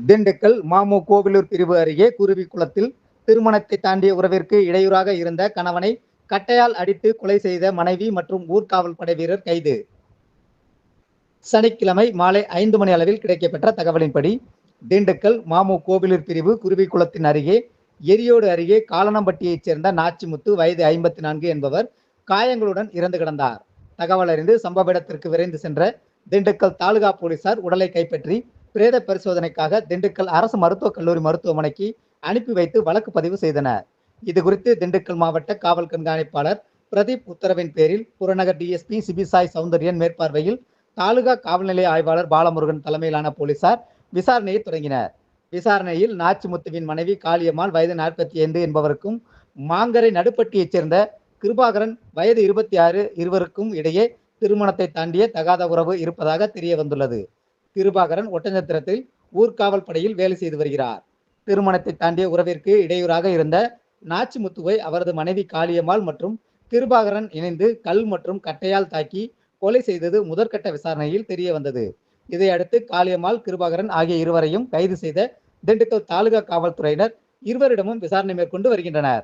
திண்டுக்கல் மாமு கோவிலூர் பிரிவு அருகே குருவிக்குளத்தில் திருமணத்தை தாண்டிய உறவிற்கு இடையூறாக இருந்த கணவனை கட்டையால் அடித்து கொலை செய்த மனைவி மற்றும் ஊர்காவல் படை வீரர் கைது. சனிக்கிழமை மாலை 5 மணி அளவில் கிடைக்கப்பெற்ற தகவலின்படி திண்டுக்கல் மாமு கோவிலூர் பிரிவு குருவிக்குளத்தின் அருகே எரியோடு அருகே காலனம்பட்டியைச் சேர்ந்த நாச்சிமுத்து வயது 54 என்பவர் காயங்களுடன் இறந்து கிடந்தார். தகவல் அறிந்து சம்பவ இடத்திற்கு விரைந்து சென்ற திண்டுக்கல் தாலுகா போலீசார் உடலை கைப்பற்றி பிரேத பரிசோதனைக்காக திண்டுக்கல் அரசு மருத்துவக் கல்லூரி மருத்துவமனைக்கு அனுப்பி வைத்து வழக்கு பதிவு செய்தனர். இதுகுறித்து திண்டுக்கல் மாவட்ட காவல் கண்காணிப்பாளர் பிரதீப் உத்தரவின் பேரில் புறநகர் டிஎஸ்பி சிபிசாய் சௌந்தர்யன் மேற்பார்வையில் தாலுகா காவல் நிலைய ஆய்வாளர் பாலமுருகன் தலைமையிலான போலீசார் விசாரணையை தொடங்கினர். விசாரணையில் நாச்சிமுத்துவின் மனைவி காளியம்மாள் வயது 45 என்பவருக்கும் மாங்கரை நடுப்பட்டியைச் சேர்ந்த கிருபாகரன் வயது 26 இருவருக்கும் இடையே திருமணத்தை தாண்டிய தகாத உறவு இருப்பதாக தெரிய வந்துள்ளது. கிருபாகரன் ஒட்டஞ்சத்திரத்தில் ஊர்காவல் படையில் வேலை செய்து வருகிறார். திருமணத்தை தாண்டிய உறவிற்கு இடையூறாக இருந்த நாச்சிமுத்துவை அவரது மனைவி காளியம்மாள் மற்றும் கிருபாகரன் இணைந்து கல் மற்றும் கட்டையால் தாக்கி கொலை செய்தது முதற்கட்ட விசாரணையில் தெரிய வந்தது. இதையடுத்து காளியம்மாள், கிருபாகரன் ஆகிய இருவரையும் கைது செய்த திண்டுக்கல் தாலுகா காவல்துறையினர் இருவரிடமும் விசாரணை மேற்கொண்டு வருகின்றனர்.